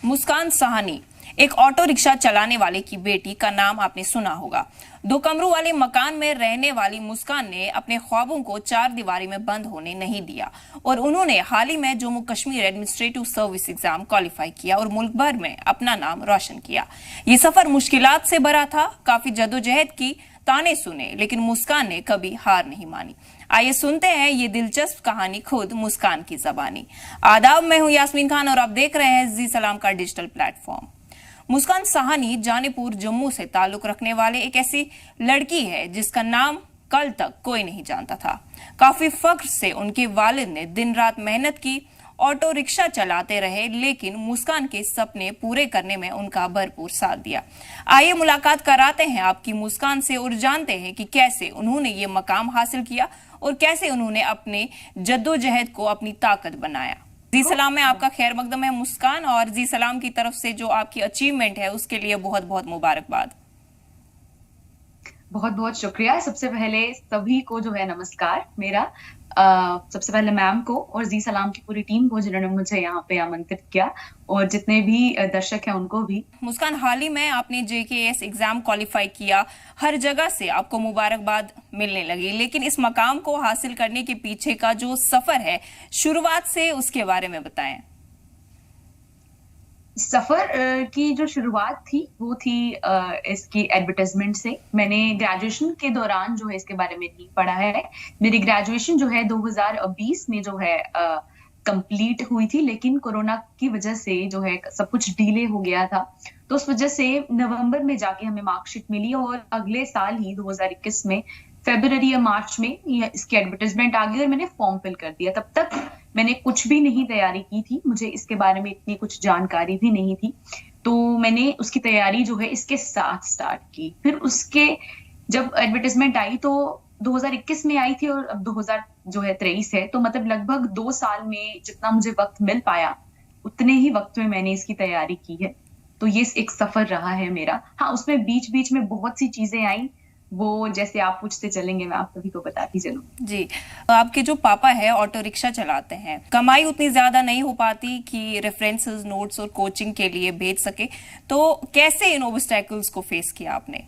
मुस्कान साहनी एक auto rickshaw चलाने वाले की बेटी का नाम आपने सुना होगा। 2 कमरों वाले मकान में रहने वाली मुस्कान ने अपने ख्वाबों को 4 दीवारी में बंद होने नहीं दिया और उन्होंने हाल ही में Jammu Kashmir administrative service exam qualify किया और मुल्क भर में अपना नाम रोशन किया। ये सफर मुश्किलात से भरा था, काफी जद्दोजहद की, ताने सुने, लेकिन मुस्कान ने कभी हार नहीं मानी। आइए सुनते हैं ये दिलचस्प कहानी खुद मुस्कान की जबानी। आदाब, मैं हूं यास्मीन खान और आप देख रहे हैं जी सलाम का डिजिटल प्लेटफॉर्म। मुस्कान साहनी जानीपुर जम्मू से ताल्लुक रखने वाले एक ऐसी लड़की है जिसका नाम कल तक कोई नहीं जानता था। काफी फख्र से उनके वालिद ने दिन रात मेहनत की, ऑटो रिक्शा चलाते रहे, लेकिन मुस्कान के सपने पूरे करने में उनका भरपूर साथ दिया। आइए मुलाकात कराते हैं आपकी मुस्कान से और जानते हैं कि कैसे उन्होंने ये मकाम हासिल किया और कैसे उन्होंने अपने जद्दोजहद को अपनी ताकत बनाया। जी सलाम में आपका खैर मकदम है मुस्कान, और जी सलाम की तरफ से जो आपकी अचीवमेंट है उसके लिए बहुत बहुत मुबारकबाद। बहुत बहुत शुक्रिया। सबसे पहले सभी को जो है नमस्कार मेरा। सबसे पहले मैम को और जी सलाम की पूरी टीम को जिन्होंने मुझे यहाँ पे आमंत्रित किया, और जितने भी दर्शक हैं उनको भी। मुस्कान, हाल ही में आपने JKS एग्जाम क्वालिफाई किया, हर जगह से आपको मुबारकबाद मिलने लगी, लेकिन इस मकाम को हासिल करने के पीछे का जो सफर है, शुरुआत से उसके बारे में बताएं। सफर की जो शुरुआत थी वो थी इसकी एडवर्टाइजमेंट से। मैंने ग्रेजुएशन के दौरान जो है इसके बारे में नहीं पढ़ा है। मेरी ग्रेजुएशन जो है 2020 में जो है कंप्लीट हुई थी, लेकिन कोरोना की वजह से जो है सब कुछ डिले हो गया था। तो उस वजह से नवंबर में जाके हमें मार्कशीट मिली और अगले साल ही 2021 में फरवरी या मार्च में इसकी एडवर्टाइजमेंट आ गई और मैंने फॉर्म फिल कर दिया। तब तक मैंने कुछ भी नहीं तैयारी की थी, मुझे इसके बारे में इतनी कुछ जानकारी भी नहीं थी। तो मैंने उसकी तैयारी जो है इसके साथ स्टार्ट की। फिर उसके जब एडवर्टाइजमेंट आई तो 2021 में आई थी और अब 2023 है, तो मतलब लगभग 2 साल में जितना मुझे वक्त मिल पाया उतने ही वक्त में मैंने इसकी तैयारी की है। तो ये एक सफर रहा है मेरा। हाँ, उसमें बीच बीच में बहुत सी चीजें आई, वो जैसे आप पूछते चलेंगे मैं आप सभी को बताती चलूं। जी, आपके जो पापा है ऑटो रिक्शा चलाते हैं, कमाई उतनी ज्यादा नहीं हो पाती कि रेफरेंसेस, नोट्स और कोचिंग के लिए भेज सके, तो कैसे इन ऑब्स्टैकल्स को फेस किया आपने?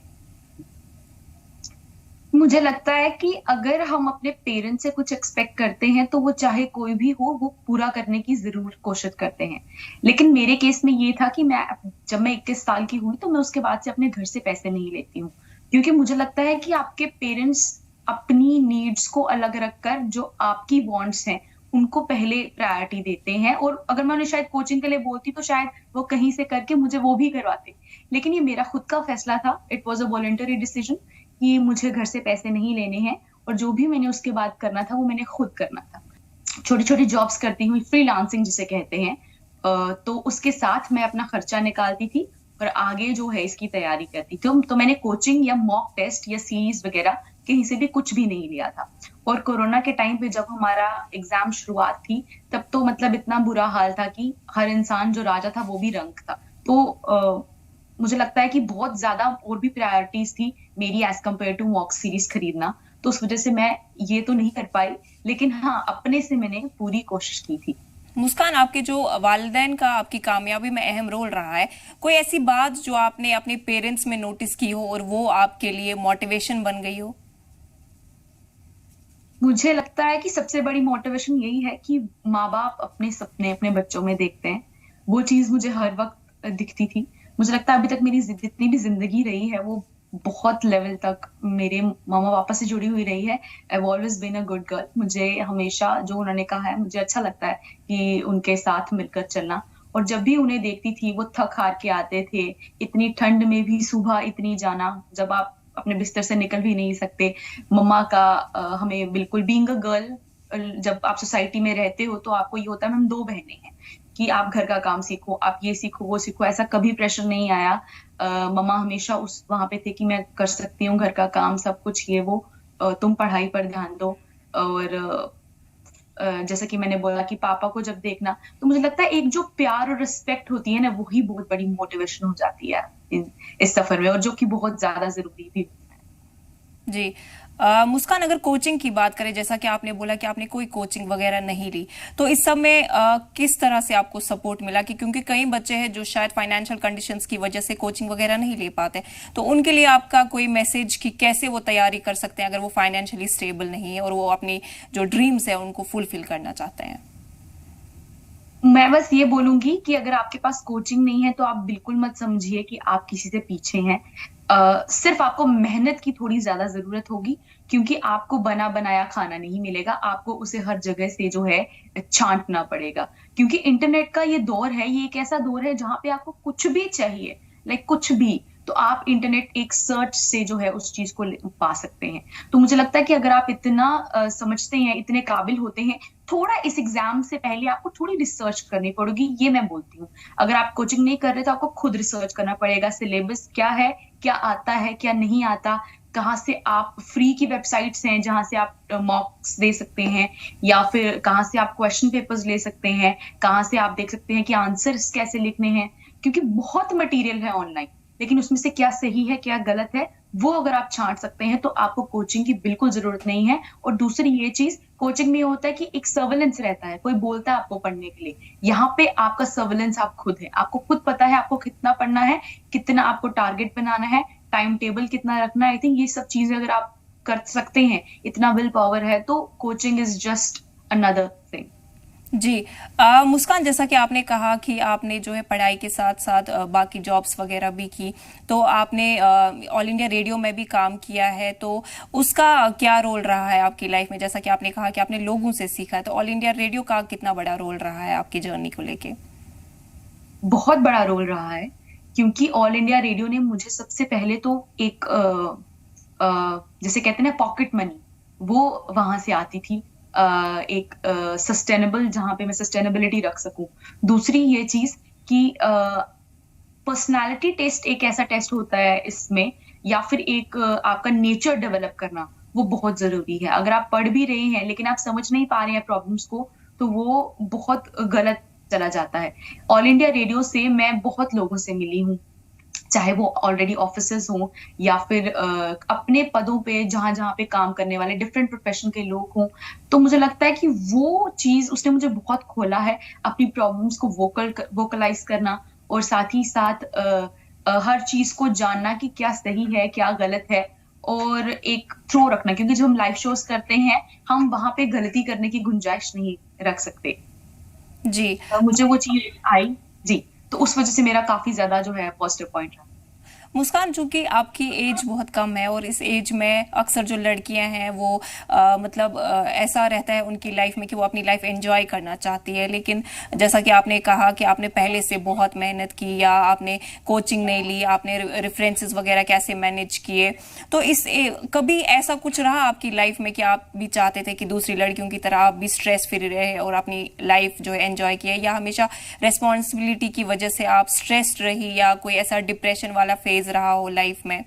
मुझे लगता है कि अगर हम अपने पेरेंट्स से कुछ एक्सपेक्ट करते हैं तो वो चाहे कोई भी हो वो पूरा करने की जरूर कोशिश करते हैं। लेकिन मेरे केस में ये था कि जब मैं 21 साल की हुई तो मैं उसके बाद से अपने घर से पैसे नहीं लेती हूँ, क्योंकि मुझे लगता है कि आपके पेरेंट्स अपनी नीड्स को अलग रखकर जो आपकी वांट्स हैं उनको पहले प्रायोरिटी देते हैं। और अगर मैं उन्हें शायद कोचिंग के लिए बोलती तो शायद वो कहीं से करके मुझे वो भी करवाते, लेकिन ये मेरा खुद का फैसला था। It was a voluntary decision कि मुझे घर से पैसे नहीं लेने हैं, और जो भी मैंने उसके बाद करना था वो मैंने खुद करना था। छोटी छोटी जॉब्स करती हुई, फ्रीलांसिंग जिसे कहते हैं, तो उसके साथ मैं अपना खर्चा निकालती थी और आगे जो है इसकी तैयारी करती थी। तो मैंने कोचिंग या मॉक टेस्ट या सीरीज वगैरह कहीं से भी कुछ भी नहीं लिया था। और कोरोना के टाइम पे जब हमारा एग्जाम शुरुआत थी तब तो मतलब इतना बुरा हाल था कि हर इंसान जो राजा था वो भी रंक था। तो मुझे लगता है कि बहुत ज्यादा और भी प्रायोरिटीज थी मेरी as compared to mock series खरीदना। तो उस वजह से मैं ये तो नहीं कर पाई, लेकिन हाँ अपने से मैंने पूरी कोशिश की थी। मुस्कान, आपके जो वालिदैन का आपकी कामयाबी में अहम रोल रहा है, कोई ऐसी बात जो आपने अपने पेरेंट्स में नोटिस की हो और वो आपके लिए मोटिवेशन बन गई हो? मुझे लगता है कि सबसे बड़ी मोटिवेशन यही है कि माँ बाप अपने सपने अपने बच्चों में देखते हैं। वो चीज मुझे हर वक्त दिखती थी। मुझे लगता है अभी तक मेरी जितनी भी जिंदगी रही है वो बहुत लेवल तक मेरे मामा पापा से जुड़ी हुई रही है। I always been a good girl. मुझे हमेशा जो उन्होंने कहा है मुझे अच्छा लगता है कि उनके साथ मिलकर चलना। और जब भी उन्हें देखती थी वो थक हार के आते थे, इतनी ठंड में भी सुबह इतनी जाना जब आप अपने बिस्तर से निकल भी नहीं सकते। मम्मा का हमें बिल्कुल बीइंग अ गर्ल, जब आप सोसाइटी में रहते हो तो आपको ये होता है हम 2 बहनें हैं कि आप घर का काम सीखो, आप ये सीखो वो सीखो, ऐसा कभी प्रेशर नहीं आया। मम्मा हमेशा उस वहां पे थे कि मैं कर सकती हूँ घर का काम सब कुछ ये वो, तुम पढ़ाई पर ध्यान दो। और जैसा कि मैंने बोला कि पापा को जब देखना तो मुझे लगता है एक जो प्यार और रिस्पेक्ट होती है ना वही बहुत बड़ी मोटिवेशन हो जाती है इस सफर में, और जो कि बहुत ज्यादा जरूरी भी। जी, मुस्कान, अगर कोचिंग की बात करें, जैसा कि आपने बोला कि आपने कोई कोचिंग वगैरह नहीं ली, तो इस सब में किस तरह से आपको सपोर्ट मिला? कि क्योंकि कई बच्चे हैं जो शायद फाइनेंशियल कंडीशंस की वजह से कोचिंग वगैरह नहीं ले पाते, तो उनके लिए आपका कोई मैसेज कि कैसे वो तैयारी कर सकते हैं अगर वो फाइनेंशियली स्टेबल नहीं है और वो अपनी जो ड्रीम्स है उनको फुलफिल करना चाहते हैं? मैं बस ये बोलूंगी कि अगर आपके पास कोचिंग नहीं है तो आप बिल्कुल मत समझिए कि आप किसी से पीछे हैं। सिर्फ आपको मेहनत की थोड़ी ज्यादा जरूरत होगी, क्योंकि आपको बना बनाया खाना नहीं मिलेगा, आपको उसे हर जगह से जो है छांटना पड़ेगा। क्योंकि इंटरनेट का ये दौर है, ये एक ऐसा दौर है जहां पे आपको कुछ भी चाहिए, लाइक कुछ भी, तो आप इंटरनेट एक सर्च से जो है उस चीज को पा सकते हैं। तो मुझे लगता है कि अगर आप इतना समझते हैं, इतने काबिल होते हैं, थोड़ा इस एग्जाम से पहले आपको थोड़ी रिसर्च करनी पड़ेगी, ये मैं बोलती हूँ। अगर आप कोचिंग नहीं कर रहे तो आपको खुद रिसर्च करना पड़ेगा, सिलेबस क्या है, क्या आता है, क्या नहीं आता, कहाँ से आप फ्री की वेबसाइट्स हैं जहां से आप मॉक्स दे सकते हैं, या फिर कहाँ से आप क्वेश्चन पेपर्स ले सकते हैं, कहाँ से आप देख सकते हैं कि आंसर्स कैसे लिखने हैं। क्योंकि बहुत मटेरियल है ऑनलाइन, लेकिन उसमें से क्या सही है क्या गलत है वो अगर आप छांट सकते हैं तो आपको कोचिंग की बिल्कुल जरूरत नहीं है। और दूसरी ये चीज, कोचिंग में होता है कि एक सर्वेलेंस रहता है, कोई बोलता है आपको पढ़ने के लिए, यहाँ पे आपका सर्वेलेंस आप खुद है, आपको खुद पता है आपको कितना पढ़ना है, कितना आपको टारगेट बनाना है, टाइम टेबल कितना रखना है। आई थिंक ये सब चीजें अगर आप कर सकते हैं, इतना विल पावर है, तो coaching is just another thing. जी। मुस्कान, जैसा कि आपने कहा कि आपने जो है पढ़ाई के साथ साथ बाकी जॉब्स वगैरह भी की, तो आपने ऑल इंडिया रेडियो में भी काम किया है, तो उसका क्या रोल रहा है आपकी लाइफ में? जैसा कि आपने कहा कि आपने लोगों से सीखा है, तो ऑल इंडिया रेडियो का कितना बड़ा रोल रहा है आपकी जर्नी को लेके? बहुत बड़ा रोल रहा है, क्योंकि ऑल इंडिया रेडियो ने मुझे सबसे पहले तो एक जैसे कहते हैं ना पॉकेट मनी, वो वहां से आती थी। एक सस्टेनेबल, जहां पे मैं सस्टेनेबिलिटी रख सकूं। दूसरी ये चीज कि पर्सनालिटी टेस्ट एक ऐसा टेस्ट होता है इसमें, या फिर एक आपका नेचर डेवलप करना, वो बहुत जरूरी है। अगर आप पढ़ भी रहे हैं लेकिन आप समझ नहीं पा रहे हैं प्रॉब्लम्स को, तो वो बहुत गलत चला जाता है। ऑल इंडिया रेडियो से मैं बहुत लोगों से मिली हूँ, चाहे वो ऑलरेडी ऑफिसर्स हों या फिर अपने पदों पे जहां जहां पे काम करने वाले डिफरेंट प्रोफेशन के लोग हों। तो मुझे लगता है कि वो चीज उसने मुझे बहुत खोला है, अपनी प्रॉब्लम्स को वोकलाइज करना, और साथ ही साथ हर चीज को जानना कि क्या सही है क्या गलत है, और एक थ्रो रखना, क्योंकि जब हम लाइव शोज करते हैं हम वहां पे गलती करने की गुंजाइश नहीं रख सकते। जी। मुझे वो चीज आई, जी, तो उस वजह से मेरा काफी ज्यादा जो है पॉजिटिव पॉइंट रहा। मुस्कान, चूंकि आपकी एज बहुत कम है और इस एज में अक्सर जो लड़कियां हैं वो मतलब ऐसा रहता है उनकी लाइफ में कि वो अपनी लाइफ एंजॉय करना चाहती है, लेकिन जैसा कि आपने कहा कि आपने पहले से बहुत मेहनत की, या आपने कोचिंग नहीं ली, आपने रेफरेंसेस वगैरह कैसे मैनेज किए, तो कभी ऐसा कुछ रहा आपकी लाइफ में कि आप भी चाहते थे कि दूसरी लड़कियों की तरह आप भी स्ट्रेस फ्री रहे और अपनी लाइफ जो है एंजॉय किए, या हमेशा रेस्पॉन्सिबिलिटी की वजह से आप स्ट्रेस्ड रही, या कोई ऐसा डिप्रेशन वाला फेज रहा हो लाइफ में?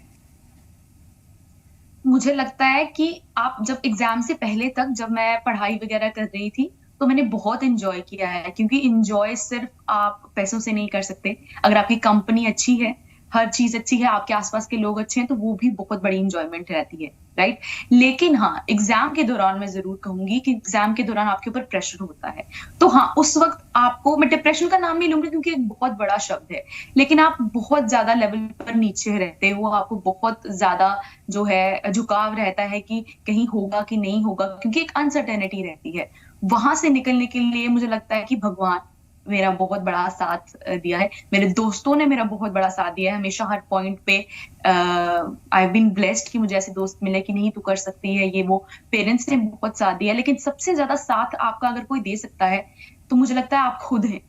मुझे लगता है कि आप जब एग्जाम से पहले तक, जब मैं पढ़ाई वगैरह कर रही थी, तो मैंने बहुत एंजॉय किया है, क्योंकि एंजॉय सिर्फ आप पैसों से नहीं कर सकते। अगर आपकी कंपनी अच्छी है, हर चीज अच्छी है, आपके आसपास के लोग अच्छे हैं, तो वो भी बहुत बड़ी इंजॉयमेंट रहती है, राइट। लेकिन हाँ, एग्जाम के दौरान मैं जरूर कहूंगी कि एग्जाम के दौरान आपके ऊपर प्रेशर होता है, तो हाँ, उस वक्त आपको, मैं डिप्रेशन का नाम नहीं लूंगी क्योंकि एक बहुत बड़ा शब्द है, लेकिन आप बहुत ज्यादा लेवल पर नीचे रहते हो, आपको बहुत ज्यादा जो है झुकाव रहता है कि कहीं होगा कि नहीं होगा, क्योंकि एक अनसर्टेनिटी रहती है। वहां से निकलने के लिए मुझे लगता है कि भगवान मेरा बहुत बड़ा साथ दिया है, मेरे दोस्तों ने मेरा बहुत बड़ा साथ दिया है, हमेशा हर पॉइंट पे आई बीन ब्लेस्ड कि मुझे ऐसे दोस्त मिले कि नहीं तू कर सकती है, ये वो। पेरेंट्स ने बहुत साथ दिया, लेकिन सबसे ज्यादा साथ आपका अगर कोई दे सकता है तो मुझे लगता है आप खुद हैं।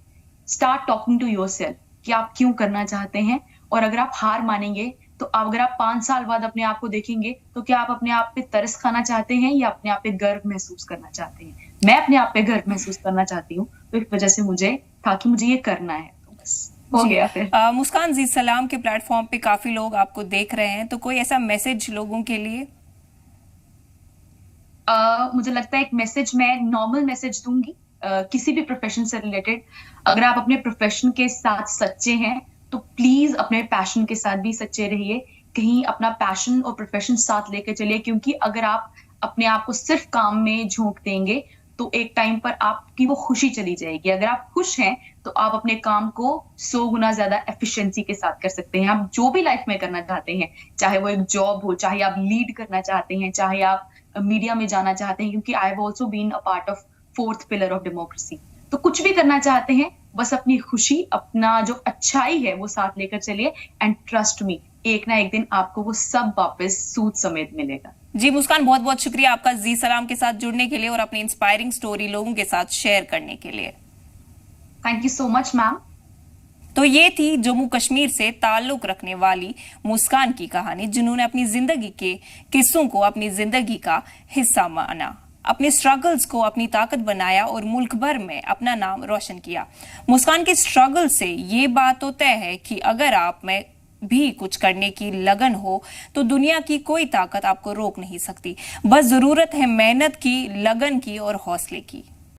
स्टार्ट टॉकिंग टू योरसेल्फ कि आप क्यों करना चाहते हैं, और अगर आप हार मानेंगे तो अगर आप 5 साल बाद अपने आप को देखेंगे तो क्या आप अपने आप पे तरस खाना चाहते हैं या अपने आप पे गर्व महसूस करना चाहते हैं? मैं अपने आप पे गर्व महसूस करना चाहती हूँ, तो इस वजह से मुझे था कि मुझे ये करना है, तो बस हो गया फिर। मुस्कान जी, सलाम के प्लेटफॉर्म पे काफी लोग आपको देख रहे हैं, तो कोई ऐसा मैसेज लोगों के लिए? मुझे लगता है एक मैसेज मैं नॉर्मल मैसेज दूंगी किसी भी प्रोफेशन से रिलेटेड। अगर आप अपने प्रोफेशन के साथ सच्चे हैं तो प्लीज अपने पैशन के साथ भी सच्चे रहिए। कहीं अपना पैशन और प्रोफेशन साथ लेकर चलिए, क्योंकि अगर आप अपने आप को सिर्फ काम में झोंक देंगे तो एक टाइम पर आपकी वो खुशी चली जाएगी। अगर आप खुश हैं तो आप अपने काम को 100 गुना ज्यादा एफिशिएंसी के साथ कर सकते हैं। आप जो भी लाइफ में करना चाहते हैं, चाहे वो एक जॉब हो, चाहे आप लीड करना चाहते हैं, चाहे आप मीडिया में जाना चाहते हैं, क्योंकि I have also been a part of 4th pillar of democracy. तो कुछ भी करना चाहते हैं, बस अपनी खुशी, अपना जो अच्छाई है वो साथ लेकर चलिए, एंड ट्रस्ट मी, एक ना एक दिन आपको वो सब वापस सूद समेत मिलेगा। जी मुस्कान, बहुत बहुत शुक्रिया आपका जी सलाम के साथ जुड़ने के लिए और अपनी इंस्पायरिंग स्टोरी लोगों के साथ शेयर करने के लिए। Thank you so much ma'am. तो ये थी जम्मू कश्मीर से ताल्लुक रखने वाली मुस्कान की कहानी, जिन्होंने अपनी जिंदगी के किस्सों को अपनी जिंदगी का हिस्सा माना, अपने स्ट्रगल्स को अपनी ताकत बनाया और मुल्क भर में अपना नाम रोशन किया। मुस्कान के स्ट्रगल से ये बात तो तय है कि अगर आप में भी कुछ करने की लगन हो तो दुनिया की कोई ताकत आपको रोक नहीं सकती। बस जरूरत है मेहनत की, लगन की और हौसले की।